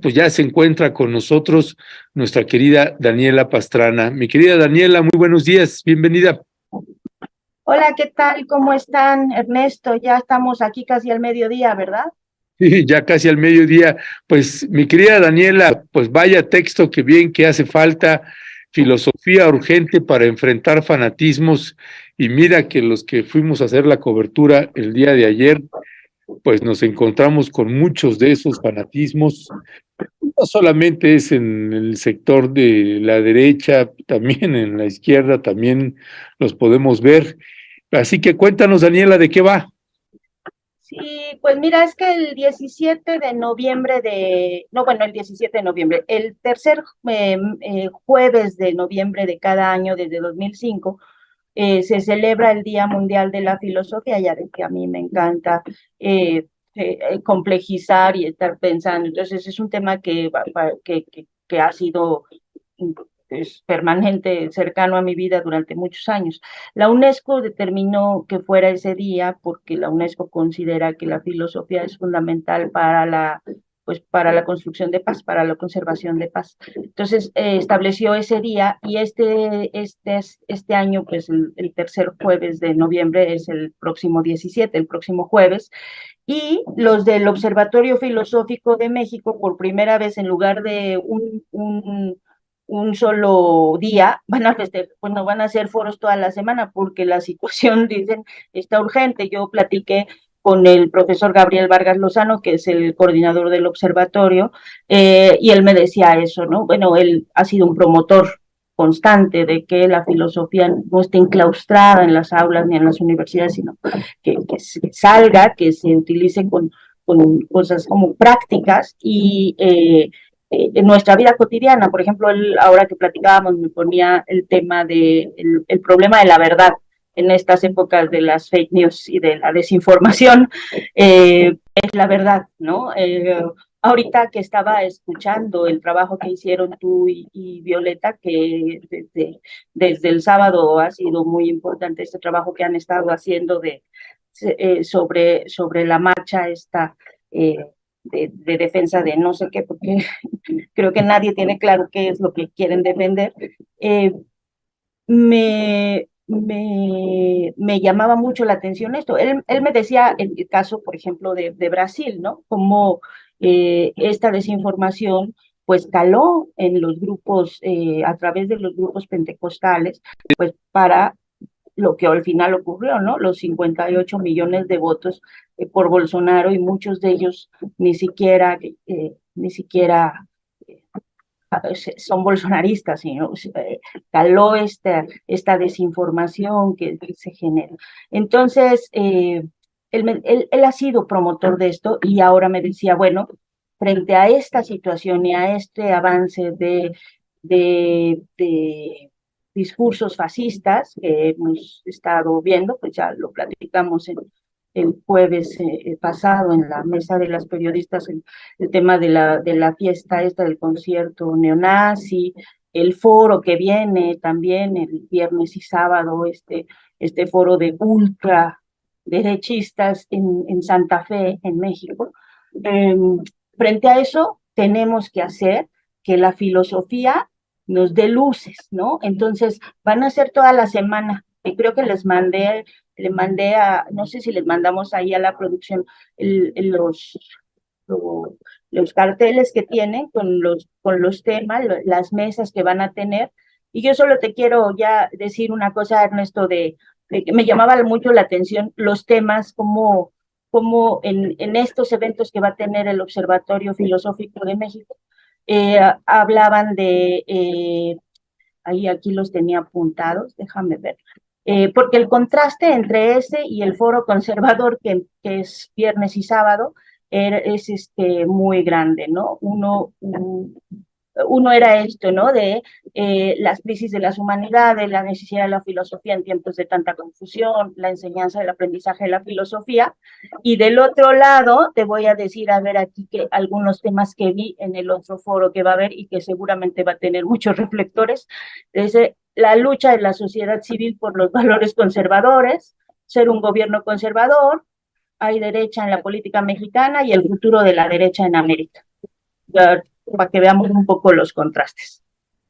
pues ya se encuentra con nosotros nuestra querida Daniela Pastrana. Mi querida Daniela, muy buenos días, bienvenida. Hola, ¿qué tal? ¿Cómo están, Ernesto? Ya estamos aquí casi al mediodía, ¿verdad? Sí, ya casi al mediodía. Pues mi querida Daniela, pues vaya texto que bien que hace falta, filosofía urgente para enfrentar fanatismos. Y mira que los que fuimos a hacer la cobertura el día de ayer, pues nos encontramos con muchos de esos fanatismos. No solamente es en el sector de la derecha, también en la izquierda, también los podemos ver. Así que cuéntanos, Daniela, ¿de qué va? Sí, pues mira, es que el 17 de noviembre no, bueno, el 17 de noviembre, el tercer jueves de noviembre de cada año desde 2005, se celebra el Día Mundial de la Filosofía, ya de que a mí me encanta complejizar y estar pensando. Entonces es un tema que ha sido es permanente, cercano a mi vida durante muchos años. La UNESCO determinó que fuera ese día porque la UNESCO considera que la filosofía es fundamental pues para la construcción de paz, para la conservación de paz. Entonces estableció ese día y este año, pues el tercer jueves de noviembre es el próximo 17, el próximo jueves, y los del Observatorio Filosófico de México, por primera vez, en lugar de un solo día, bueno, van a hacer foros toda la semana porque la situación, dicen, está urgente. Yo platiqué con el profesor Gabriel Vargas Lozano, que es el coordinador del observatorio, y él me decía eso, ¿no? Bueno, él ha sido un promotor constante de que la filosofía no esté enclaustrada en las aulas ni en las universidades, sino que salga, que se utilice con cosas como prácticas y en nuestra vida cotidiana. Por ejemplo, él, ahora que platicábamos, me ponía el tema de el problema de la verdad en estas épocas de las fake news y de la desinformación, es la verdad, ¿no? Ahorita que estaba escuchando el trabajo que hicieron tú y Violeta, que desde el sábado ha sido muy importante este trabajo que han estado haciendo sobre la marcha esta de defensa de no sé qué, porque creo que nadie tiene claro qué es lo que quieren defender. eh, me llamaba mucho la atención esto. Él me decía el caso, por ejemplo, de Brasil, ¿no? Como esta desinformación pues caló en los grupos, a través de los grupos pentecostales, pues para lo que al final ocurrió, ¿no? Los 58 millones de votos por Bolsonaro, y muchos de ellos ni siquiera son bolsonaristas, sino caló esta desinformación que se genera. Entonces, él ha sido promotor de esto y ahora me decía, bueno, frente a esta situación y a este avance de discursos fascistas que hemos estado viendo, pues ya lo platicamos el jueves pasado en la mesa de las periodistas, el tema de la fiesta esta del concierto neonazi, el foro que viene también el viernes y sábado, este foro de ultra derechistas en Santa Fe, en México. Eh, Frente a eso, tenemos que hacer que la filosofía nos dé luces, ¿no? Entonces, van a ser toda la semana, y creo que le mandé no sé si les mandamos ahí a la producción el, el, los, lo- los carteles que tienen con los temas, las mesas que van a tener. Y yo solo te quiero ya decir una cosa, Ernesto, de que me llamaba mucho la atención los temas, como en estos eventos que va a tener el Observatorio Filosófico de México, hablaban ahí aquí los tenía apuntados, déjame ver, porque el contraste entre ese y el foro conservador, que es viernes y sábado, es muy grande, ¿no? Uno era esto, ¿no? De las crisis de las humanidades, la necesidad de la filosofía en tiempos de tanta confusión, la enseñanza del aprendizaje de la filosofía. Y del otro lado, te voy a decir, a ver aquí, que algunos temas que vi en el otro foro que va a haber y que seguramente va a tener muchos reflectores, desde la lucha de la sociedad civil por los valores conservadores, ser un gobierno conservador, hay derecha en la política mexicana y el futuro de la derecha en América. para que veamos un poco los contrastes.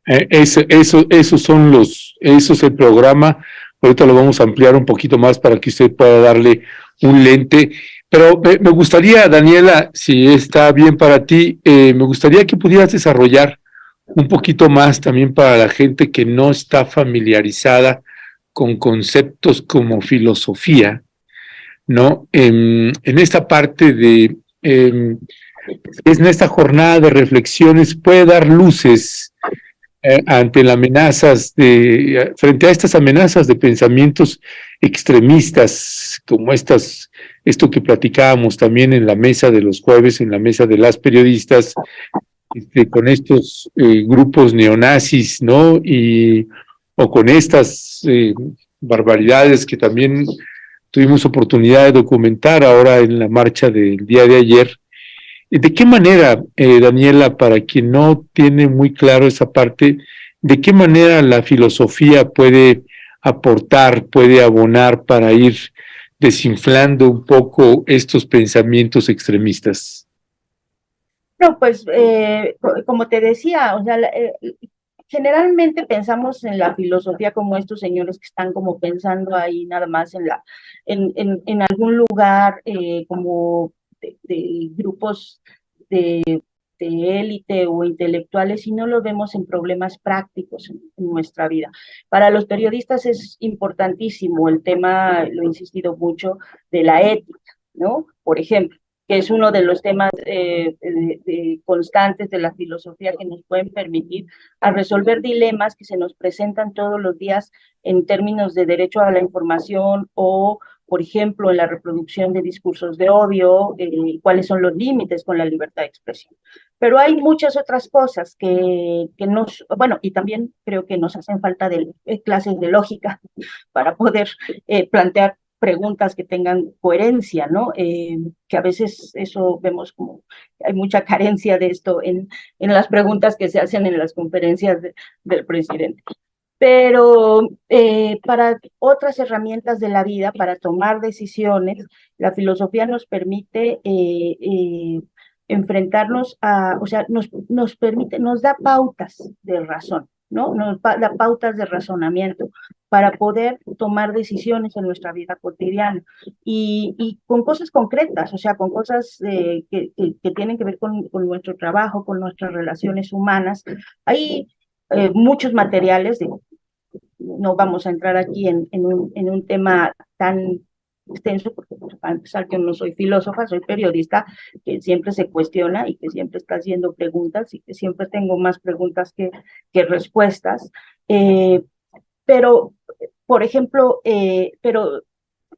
Eso es el programa. Ahorita lo vamos a ampliar un poquito más para que usted pueda darle un lente. Pero me gustaría, Daniela, si está bien para ti, me gustaría que pudieras desarrollar un poquito más también para la gente que no está familiarizada con conceptos como filosofía, ¿no? En esta parte de, es en esta jornada de reflexiones, puede dar luces ante las amenazas frente a estas amenazas de pensamientos extremistas, como esto que platicábamos también en la mesa de los jueves, en la mesa de las periodistas, con estos grupos neonazis, ¿no? O con estas barbaridades que también tuvimos oportunidad de documentar ahora en la marcha del día de ayer. ¿De qué manera, Daniela, para quien no tiene muy claro esa parte, de qué manera la filosofía puede aportar, puede abonar para ir desinflando un poco estos pensamientos extremistas? No, pues como te decía, o sea, generalmente pensamos en la filosofía como estos señores que están como pensando ahí nada más en algún lugar como de grupos de, de élite o intelectuales y no lo vemos en problemas prácticos en nuestra vida. Para los periodistas es importantísimo el tema, lo he insistido mucho, de la ética, ¿no? Por ejemplo, que es uno de los temas constantes de la filosofía que nos pueden permitir a resolver dilemas que se nos presentan todos los días en términos de derecho a la información o, por ejemplo, en la reproducción de discursos de odio, cuáles son los límites con la libertad de expresión. Pero hay muchas otras cosas que nos, bueno, y también creo que nos hacen falta de clases de lógica para poder plantear preguntas que tengan coherencia, ¿no? Que a veces eso vemos como hay mucha carencia de esto en las preguntas que se hacen en las conferencias del presidente. Pero para otras herramientas de la vida, para tomar decisiones, la filosofía nos permite enfrentarnos a, o sea, nos permite, nos da pautas de razón, ¿no? Nos da pautas de razonamiento para poder tomar decisiones en nuestra vida cotidiana y con cosas concretas, o sea, con cosas que tienen que ver con nuestro trabajo, con nuestras relaciones humanas. Hay muchos materiales, no vamos a entrar aquí en un tema tan extenso, porque para empezar que no soy filósofa, soy periodista que siempre se cuestiona y que siempre está haciendo preguntas y que siempre tengo más preguntas que respuestas. Pero, por ejemplo, pero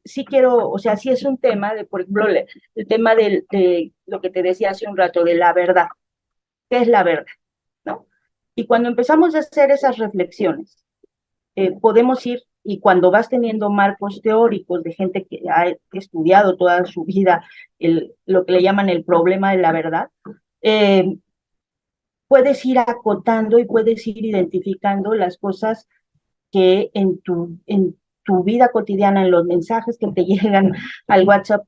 sí quiero, o sea, sí es un tema de, por ejemplo, el tema de lo que te decía hace un rato, de la verdad. ¿Qué es la verdad? ¿No? Y cuando empezamos a hacer esas reflexiones, podemos ir, y cuando vas teniendo marcos teóricos de gente que ha estudiado toda su vida lo que le llaman el problema de la verdad, puedes ir acotando y puedes ir identificando las cosas que en tu vida cotidiana, en los mensajes que te llegan al WhatsApp,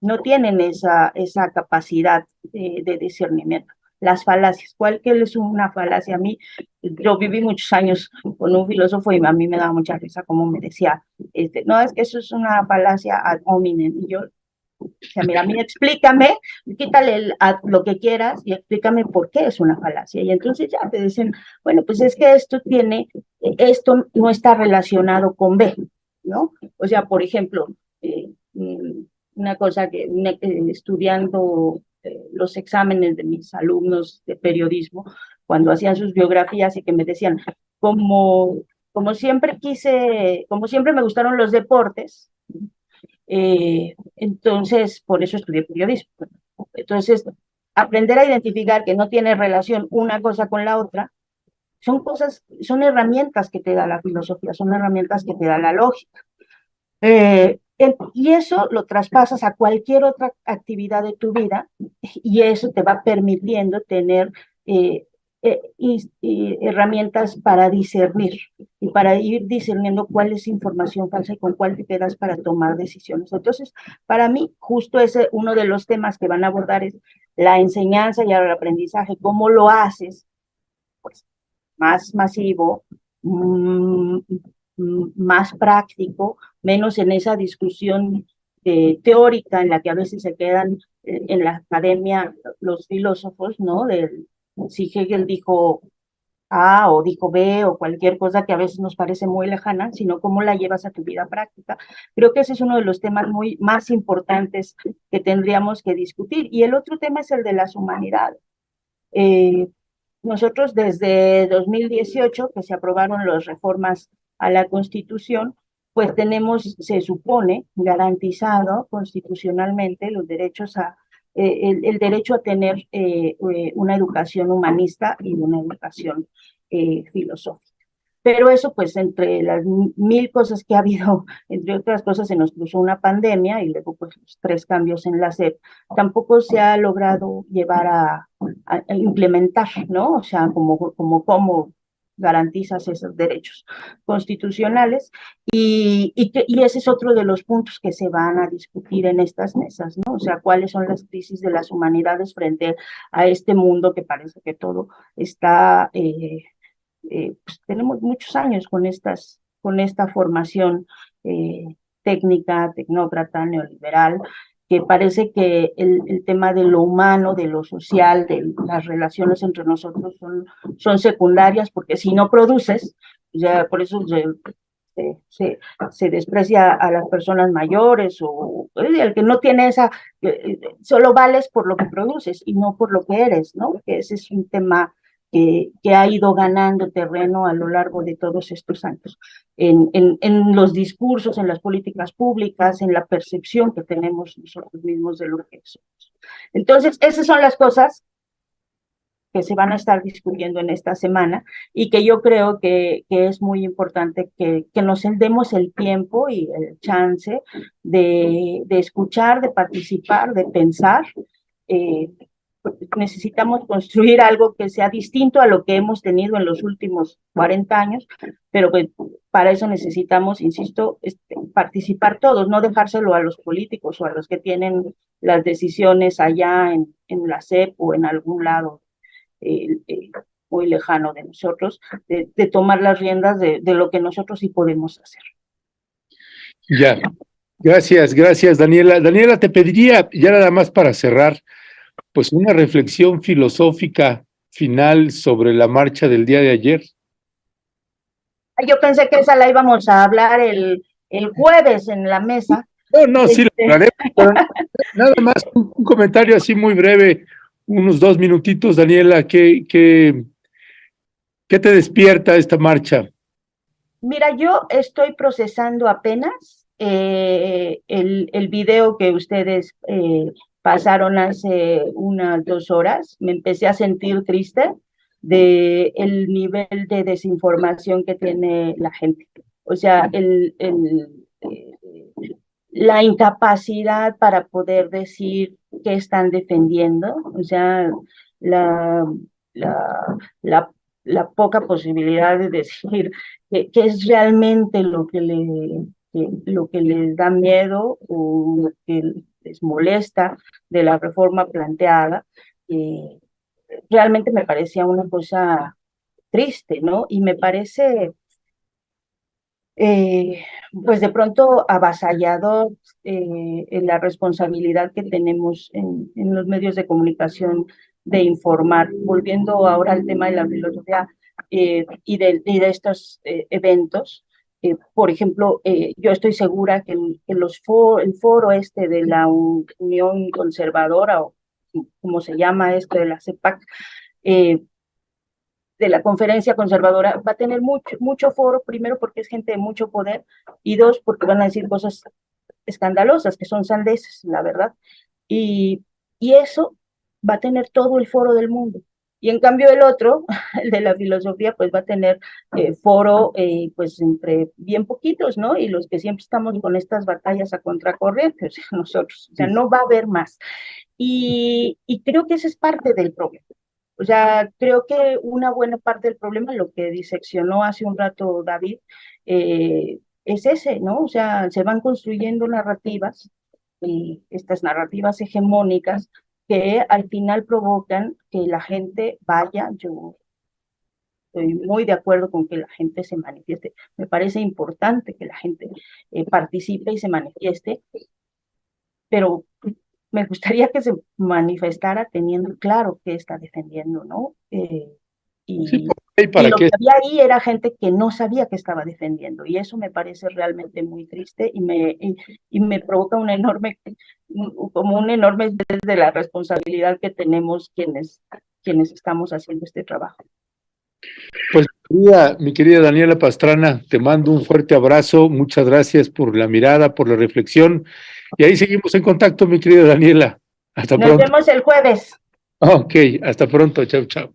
no tienen esa capacidad de discernimiento. Las falacias, ¿cuál que es una falacia? A mí, yo viví muchos años con un filósofo y a mí me daba mucha risa como me decía, no, es que eso es una falacia ad hominem. Y yo, o sea, mira, a mí explícame, quítale lo que quieras y explícame por qué es una falacia. Y entonces ya te dicen, bueno, pues es que esto no está relacionado con B, ¿no? O sea, por ejemplo, una cosa que estudiando los exámenes de mis alumnos de periodismo, cuando hacían sus biografías y que me decían, como siempre como siempre me gustaron los deportes, entonces por eso estudié periodismo. Entonces, aprender a identificar que no tiene relación una cosa con la otra, son herramientas que te da la filosofía, son herramientas que te da la lógica. Y eso lo traspasas a cualquier otra actividad de tu vida y eso te va permitiendo tener y herramientas para discernir y para ir discerniendo cuál es información falsa y con cuál te quedas para tomar decisiones. Entonces, para mí, justo ese uno de los temas que van a abordar es la enseñanza y el aprendizaje, cómo lo haces, pues, más masivo, mmm, más práctico, menos en esa discusión teórica en la que a veces se quedan en la academia los filósofos, ¿no? Si Hegel dijo A o dijo B o cualquier cosa que a veces nos parece muy lejana, sino cómo la llevas a tu vida práctica. Creo que ese es uno de los temas más importantes que tendríamos que discutir. Y el otro tema es el de las humanidades. Eh, Nosotros desde 2018, que se aprobaron las reformas a la Constitución, pues tenemos, se supone, garantizado constitucionalmente los derechos el derecho a tener una educación humanista y una educación filosófica. Pero eso, pues, entre las mil cosas que ha habido, entre otras cosas, se nos cruzó una pandemia y luego, pues, los 3 cambios en la SEP, tampoco se ha logrado llevar a implementar, ¿no? O sea, cómo garantizas esos derechos constitucionales y ese es otro de los puntos que se van a discutir en estas mesas, ¿no? O sea, cuáles son las crisis de las humanidades frente a este mundo que parece que todo está pues tenemos muchos años con esta formación técnica, tecnócrata, neoliberal, que parece que el tema de lo humano, de lo social, de las relaciones entre nosotros son secundarias, porque si no produces, ya por eso se desprecia a las personas mayores o el que no tiene solo vales por lo que produces y no por lo que eres, ¿no? Que ese es un tema que ha ido ganando terreno a lo largo de todos estos años, en los discursos, en las políticas públicas, en la percepción que tenemos nosotros mismos de lo que somos. Entonces, esas son las cosas que se van a estar discutiendo en esta semana y que yo creo que es muy importante que nos demos el tiempo y el chance de escuchar, de participar, de pensar. Eh, Necesitamos construir algo que sea distinto a lo que hemos tenido en los últimos 40 años, pero que para eso necesitamos, insisto, participar todos, no dejárselo a los políticos o a los que tienen las decisiones allá en la SEP o en algún lado muy lejano de nosotros, de tomar las riendas de lo que nosotros sí podemos hacer. Ya, gracias, Daniela. Daniela, te pediría, ya nada más para cerrar, pues una reflexión filosófica final sobre la marcha del día de ayer. Yo pensé que esa la íbamos a hablar el jueves en la mesa. No, sí, lo hablaremos, pero nada más un comentario así muy breve, unos 2 minutitos, Daniela, ¿qué te despierta esta marcha? Mira, yo estoy procesando apenas el video que ustedes pasaron hace unas 2 horas. Me empecé a sentir triste de el nivel de desinformación que tiene la gente. O sea, la incapacidad para poder decir qué están defendiendo, o sea, la, la, la, la poca posibilidad de decir qué es realmente lo que les da miedo o lo que les molesta de la reforma planteada. Realmente me parecía una cosa triste, ¿no? Y me parece eh, pues de pronto avasallador en la responsabilidad que tenemos en los medios de comunicación de informar. Volviendo ahora al tema de la filosofía y de estos eventos, por ejemplo, yo estoy segura que el foro este de la Unión Conservadora, o como se llama esto de la CEPAC, de la conferencia conservadora va a tener mucho foro, primero porque es gente de mucho poder y dos porque van a decir cosas escandalosas, que son sandeces, la verdad. Y eso va a tener todo el foro del mundo. Y en cambio el otro, el de la filosofía, pues va a tener foro pues entre bien poquitos, ¿no? Y los que siempre estamos con estas batallas a contracorriente, o sea, nosotros, o sea, no va a haber más. Y creo que ese es parte del problema. O sea, creo que una buena parte del problema, lo que diseccionó hace un rato David, es ese, ¿no? O sea, se van construyendo narrativas, y estas narrativas hegemónicas que al final provocan que la gente vaya. Yo estoy muy de acuerdo con que la gente se manifieste. Me parece importante que la gente participe y se manifieste, pero me gustaría que se manifestara teniendo claro qué está defendiendo, ¿no? Sí, Y, ¿y y para lo qué? que había ahí era gente que no sabía que estaba defendiendo, y eso me parece realmente muy triste y me provoca como un enorme estrés de la responsabilidad que tenemos quienes estamos haciendo este trabajo. Pues mi querida Daniela Pastrana, te mando un fuerte abrazo, muchas gracias por la mirada, por la reflexión, y ahí seguimos en contacto, mi querida Daniela. Hasta Nos pronto. vemos el jueves. Ok, hasta pronto, chao, chao.